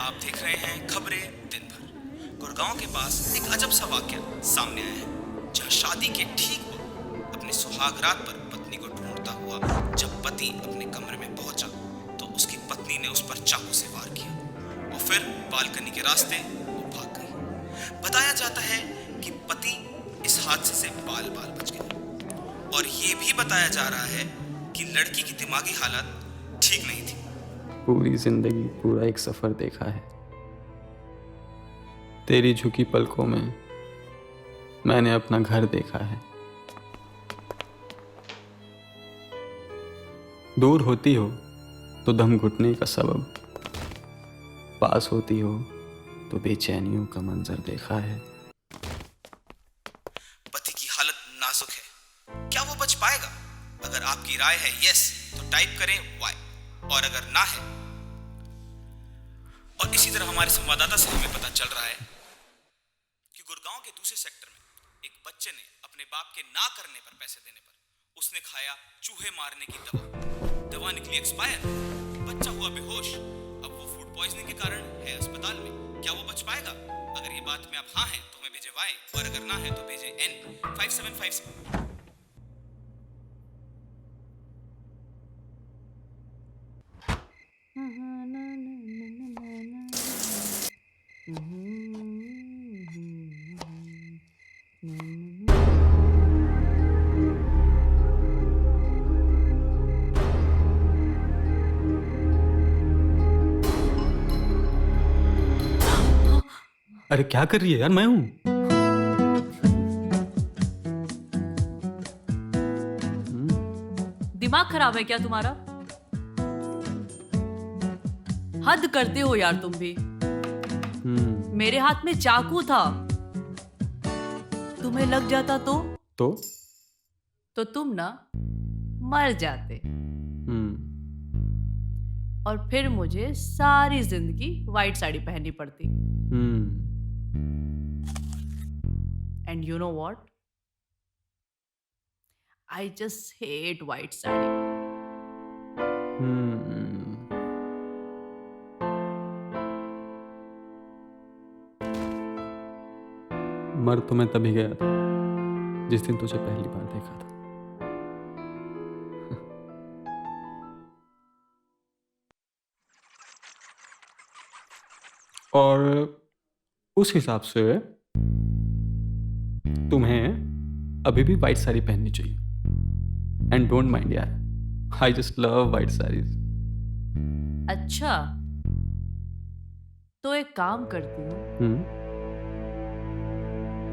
आप देख रहे हैं खबरें दिन भर। गुड़गांव के पास एक अजब सा वाकया सामने आया है, जहां शादी के ठीक वक्त अपने सुहाग रात पर पत्नी को ढूंढता हुआ जब पति अपने कमरे में पहुंचा तो उसकी पत्नी ने उस पर चाकू से वार किया और फिर बालकनी के रास्ते वो भाग गई। बताया जाता है कि पति इस हादसे से बाल बाल बच गए और ये भी बताया जा रहा है कि लड़की की दिमागी हालत ठीक नहीं थी। पूरी जिंदगी पूरा एक सफर देखा है, तेरी झुकी पलकों में मैंने अपना घर देखा है। दूर होती हो तो दम घुटने का सबब, पास होती हो तो बेचैनियों का मंजर देखा है। पति की हालत नाजुक है, क्या वो बच पाएगा? अगर आपकी राय है यस तो टाइप करें वाई, और अगर ना है। और इसी तरह हमारे संवाददाता से हमें पता चल रहा है कि गुड़गांव के दूसरे सेक्टर में एक बच्चे ने अपने बाप के ना करने पर पैसे देने पर उसने खाया चूहे मारने की दवा निकली एक्सपायर। बच्चा हुआ बेहोश, अब वो फूड पॉइजनिंग के कारण है अस्पताल में। क्या वो बच पाएगा? अगर ये बात में आप हाँ हैं तो हमें भेजे वाई, और अगर ना है तो भेजे N 5757। अरे क्या कर रही है यार, मैं हूं। दिमाग खराब है क्या तुम्हारा? हद करते हो यार तुम भी। मेरे हाथ में चाकू था, तुम्हें लग जाता तो तुम ना मर जाते और फिर मुझे सारी जिंदगी व्हाइट साड़ी पहननी पड़ती। And you know what, I just hate white sari. मर तो मैं तभी गया था जिस दिन तुझे पहली बार देखा था। और उस हिसाब से तुम्हें अभी भी व्हाइट साड़ी पहननी चाहिए। एंड डोंट माइंड यार, I just love white saris. अच्छा, तो एक काम करती हूँ,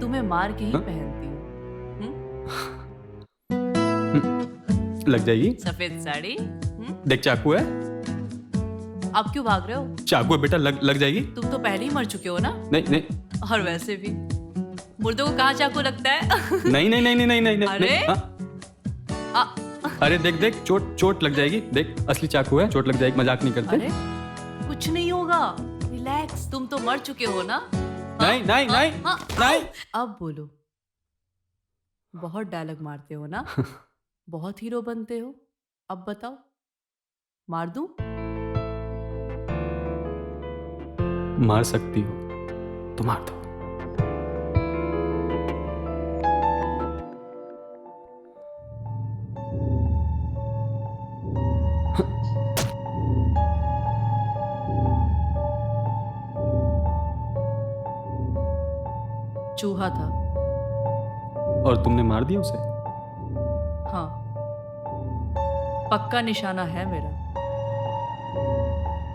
तुम्हें मार के ही पहनती हूँ। लग जाएगी सफेद साड़ी। देख चाकू है। आप क्यों भाग रहे हो? चाकू है बेटा, लग जाएगी। तुम तो पहले ही मर चुके हो ना। नहीं और वैसे भी मुर्दों को कहाँ चाकू लगता है? नहीं। अरे अरे देख चोट लग जाएगी। देख असली चाकू है, चोट लग जाएगी, मजाक नहीं करते। अरे कुछ नहीं होगा, रिलैक्स। तुम तो मर चुके हो ना। नहीं। अब बोलो, बहुत डायलॉग मारते हो ना, बहुत हीरो बनते हो। अब बताओ, मार दूं? मार सकती हो तो मार दो। चूहा था। और तुमने मार दिया उसे? हाँ, पक्का निशाना है मेरा।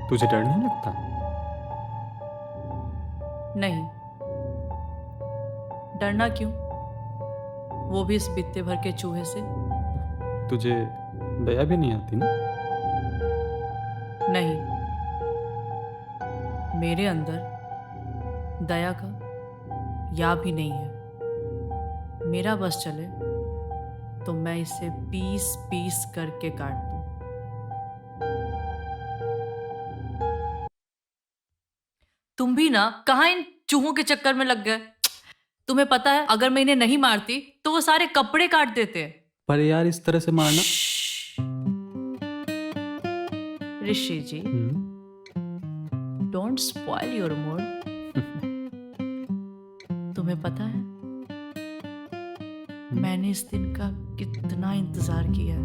तुझे डर नहीं लगता? नहीं, डरना क्यों? वो भी इस बित्ते भर के चूहे से। तुझे दया भी नहीं आती ना? नहीं, मेरे अंदर दया का या भी नहीं है। मेरा बस चले तो मैं इसे पीस पीस करके काट दूं। तुम भी ना कहाँ इन चूहों के चक्कर में लग गए। तुम्हें पता है, अगर मैं इन्हें नहीं मारती तो वो सारे कपड़े काट देते। पर यार इस तरह से मारना। ऋषि जी, डोंट स्पॉइल योर मूड। तुम्हें पता है मैंने इस दिन का कितना इंतजार किया है।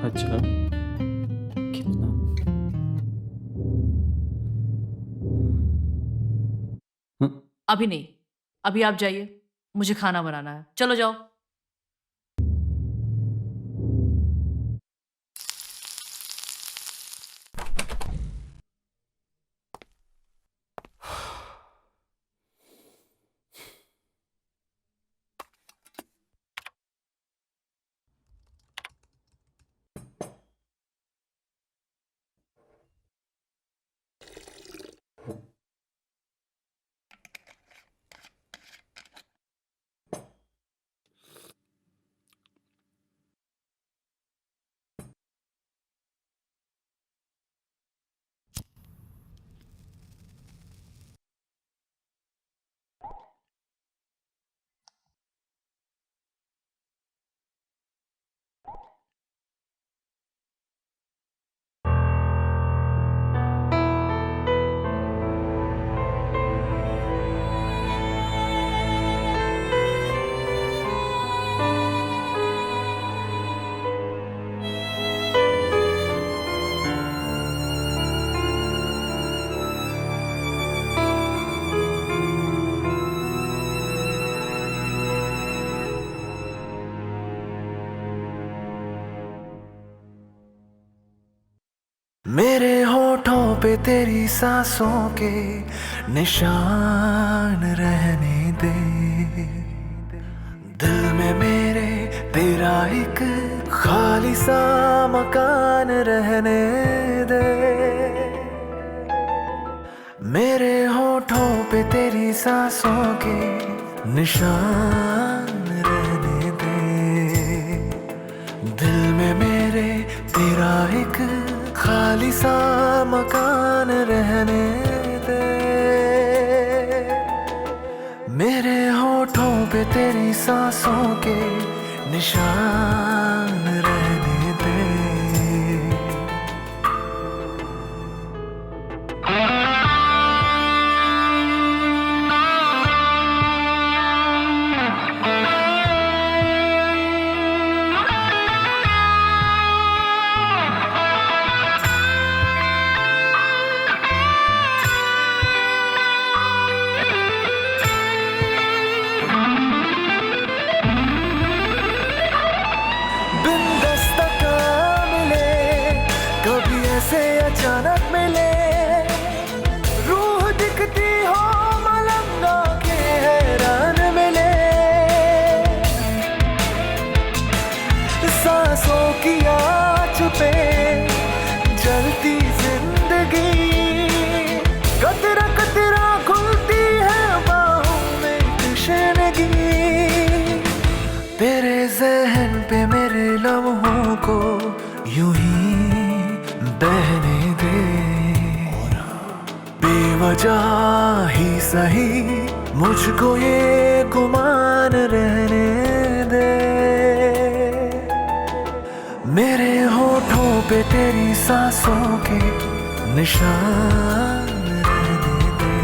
अच्छा, कितना? हाँ? अभी नहीं, अभी आप जाइए, मुझे खाना बनाना है। चलो जाओ। मेरे होठों पे तेरी सांसों के निशान रहने दे, दिल में मेरे तेरा एक खाली सा मकान रहने दे। मेरे होठों पे तेरी सांसों के निशान रहने दे, दिल में मेरे तेरा एक खाली सा मकान रहने दे। मेरे होठों पे तेरी सांसों के निशान रहने दे। बिन दस्तक मिले कभी ऐसे अचानक मिले, रूह दिखती हो मलंगा के हैरान मिले। सांसों की आँच पे जलती जिंदगी, कतरा कतरा खुलती है बाहों में तशनगी। तेरे ज़हन पे मेरे लम्हों को यूं ही बहने दे, बेवजह ही सही मुझको ये गुमान रहने दे। मेरे होठों पे तेरी सांसों के निशान रहने दे,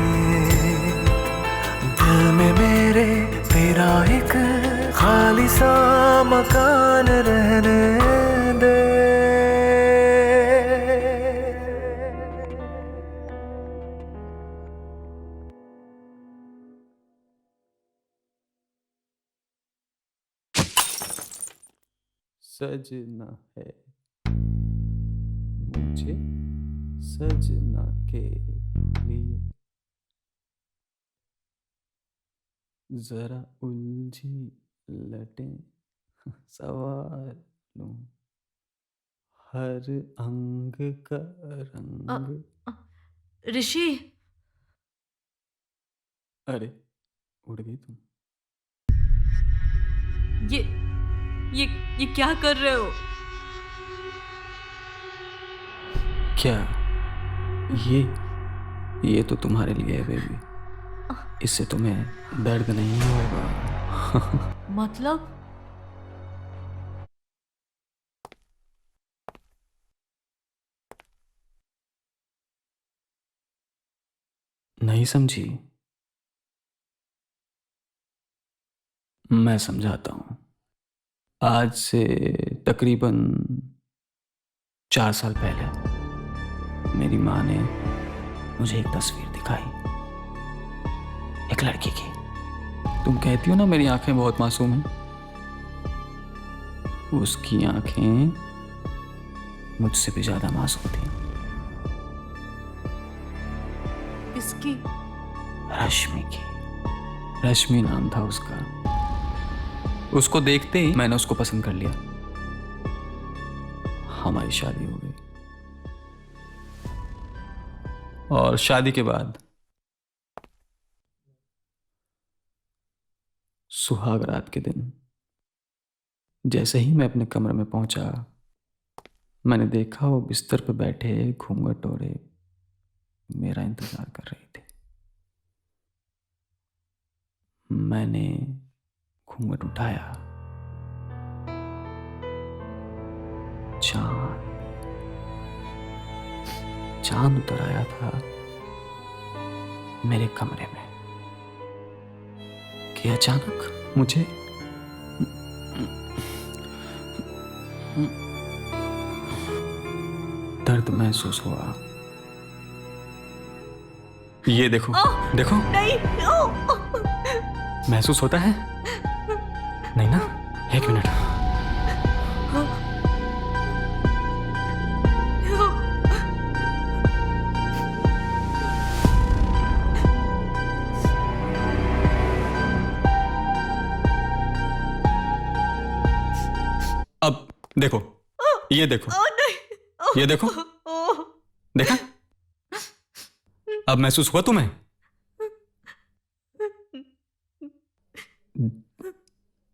दिल में मेरे तेरा एक खाली सा मकान रहने दे। सजना है मुझे सजना के लिए, जरा उलझी लटें सवार लूं, हर अंग का रंग। अ, ऋषि, अरे, उड़ गई तुम? ये ये ये क्या कर रहे हो? क्या? ये तो तुम्हारे लिए है बेबी, इससे तुम्हें दर्द नहीं होगा। मतलब नहीं समझी? मैं समझाता हूं। आज से तकरीबन 4 साल पहले मेरी माँ ने मुझे एक तस्वीर दिखाई, एक लड़की की। तुम कहती हो ना मेरी आंखें बहुत मासूम हैं, उसकी आंखें मुझसे भी ज्यादा मासूम थी। इसकी रश्मि की। रश्मि नाम था उसका। उसको देखते ही मैंने उसको पसंद कर लिया। हमारी शादी हो गई और शादी के बाद सुहाग रात के दिन जैसे ही मैं अपने कमरे में पहुंचा, मैंने देखा वो बिस्तर पर बैठे घूंघट ओढ़े मेरा इंतजार कर रही थी। मैंने घूंघट उठाया। चांद उतर आया था मेरे कमरे में कि अचानक मुझे दर्द महसूस हुआ। ये देखो, देखो, नहीं। महसूस होता है? नहीं ना? 1 मिनट। अब देखो, ये देखो, ये देखो, देखा? अब महसूस हुआ तुम्हें?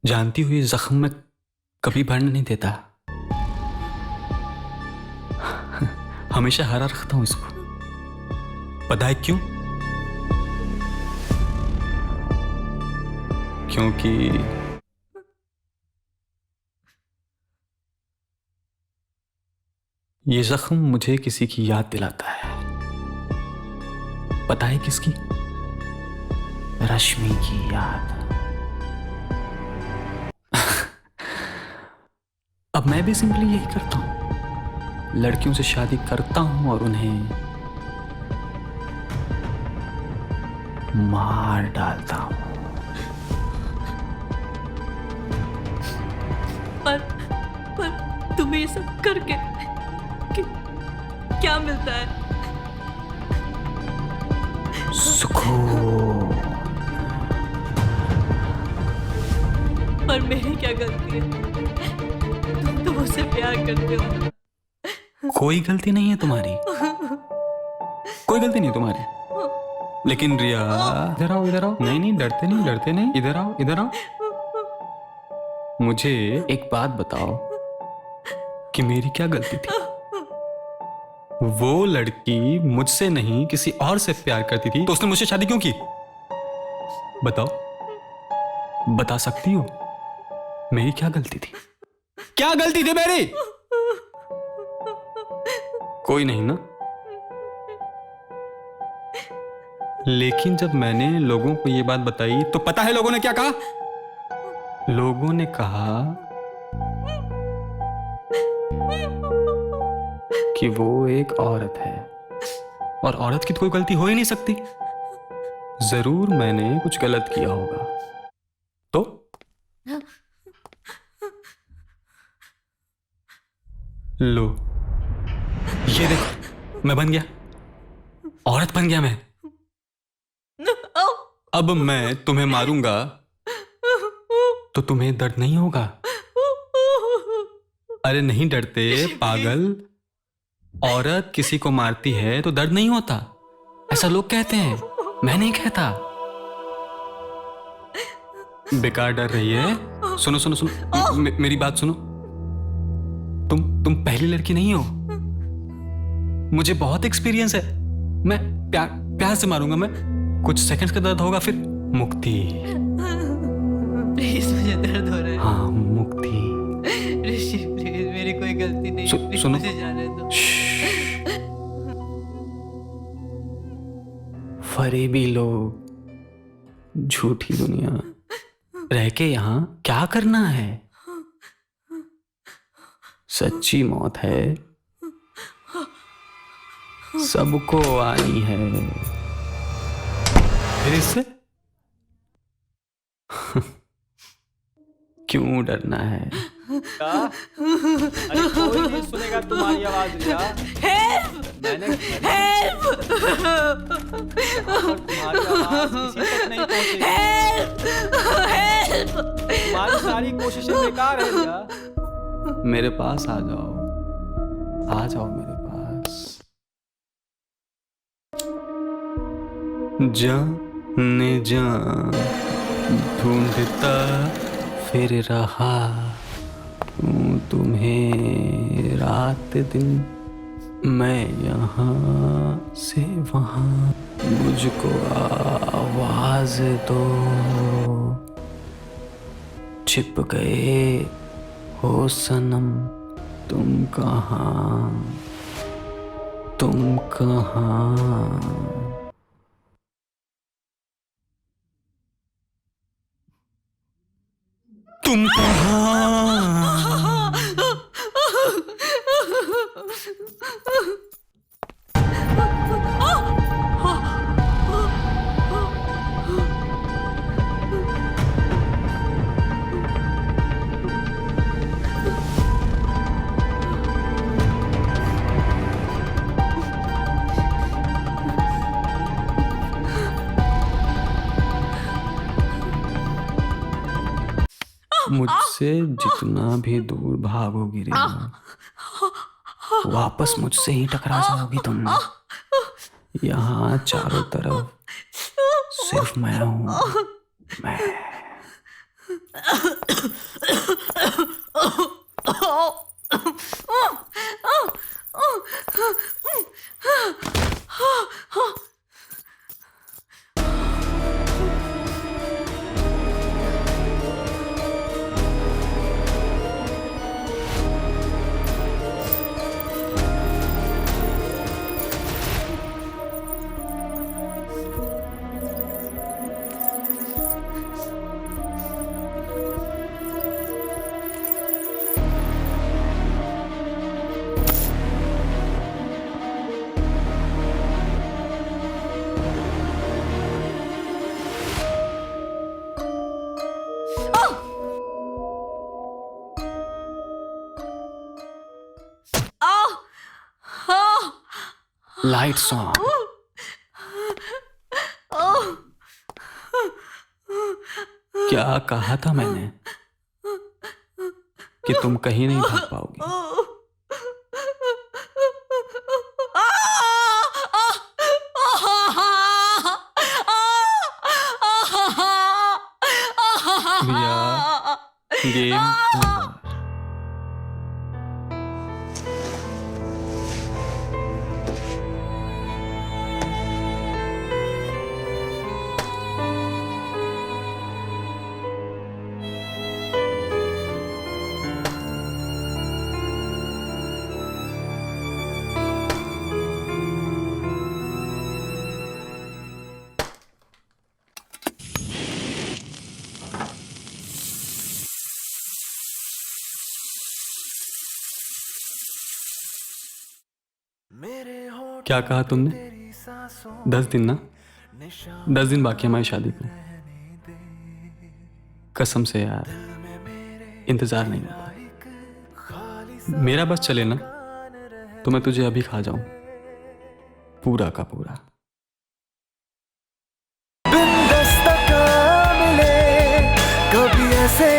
जानती हुई जख्म में कभी भरने नहीं देता। हमेशा हरा रखता हूं इसको। पता है क्यों? क्योंकि ये जख्म मुझे किसी की याद दिलाता है। पता है किसकी? रश्मि की याद। अब मैं भी सिंपली यही करता हूं, लड़कियों से शादी करता हूं और उन्हें मार डालता हूं। पर तुम्हें ये सब करके क्या मिलता है? सुकून। पर मेरी क्या गलती है? तुम तो मुझसे प्यार करते हो। कोई गलती नहीं है तुम्हारी, कोई गलती नहीं तुम्हारी। लेकिन रिया, इधर आओ, इधर आओ। नहीं नहीं, डरते नहीं, डरते नहीं। इधर आओ, इधर आओ। मुझे एक बात बताओ कि मेरी क्या गलती थी? वो लड़की मुझसे नहीं किसी और से प्यार करती थी, तो उसने मुझसे शादी क्यों की? बताओ, बता सकती हो मेरी क्या गलती थी? क्या गलती थी मेरी? कोई नहीं ना? लेकिन जब मैंने लोगों को ये बात बताई तो पता है लोगों ने क्या कहा? लोगों ने कहा कि वो एक औरत है और औरत की तो कोई गलती हो ही नहीं सकती। जरूर मैंने कुछ गलत किया होगा। तो लो, ये देखो, मैं बन गया, औरत बन गया मैं। अब मैं तुम्हें मारूंगा तो तुम्हें दर्द नहीं होगा? अरे नहीं डरते पागल। औरत किसी को मारती है तो दर्द नहीं होता, ऐसा लोग कहते हैं, मैं नहीं कहता। बेकार डर रही है। सुनो सुनो सुनो, मेरी बात सुनो। तुम पहली लड़की नहीं हो, मुझे बहुत एक्सपीरियंस है। मैं प्यार से मारूंगा। मैं कुछ सेकंड्स का दर्द होगा, फिर मुक्ति। प्लीज, मुझे दर्द हो रहा है। हाँ, मुक्ति। ऋषि प्लीज, मेरी कोई गलती नहीं है, प्लीज सुनो, मुझे जाने दो। फरेबी लोग, झूठी दुनिया, रह के यहाँ क्या करना है? सच्ची मौत है, सबको आनी है। फिर इससे क्यों डरना है? अरे कोई नहीं सुनेगा तुम्हारी आवाज रिया। मैंने तुम्हारी आवाज किसी तक नहीं पहुंचेगी। तुम्हारी सारी कोशिशें बेकार है रिया। मेरे पास आ जाओ, आ जाओ मेरे पास। जाने जान ढूंढता फिर रहा हूँ तुम्हें रात दिन, मैं यहाँ से वहाँ, मुझको आवाज दो। छिप गए हो सनम, तुम कहाँ, तुम कहाँ? तुम कहाँ? मुझसे जितना भी दूर भागोगी रिया, वापस मुझसे ही टकरा जाओगी तुम। यहाँ चारों तरफ सिर्फ मैं हूँ, मैं। Lights on. क्या कहा था मैंने कि तुम कहीं नहीं भाग पाओगी? रिया, गेम ओवर। क्या कहा तुमने? 10 दिन ना? 10 दिन बाकी हमारी शादी को। कसम से यार, इंतजार नहीं होता। मेरा बस चले ना तो मैं तुझे अभी खा जाऊं, पूरा का पूरा। बिन दस्तक मिले कभी ऐसे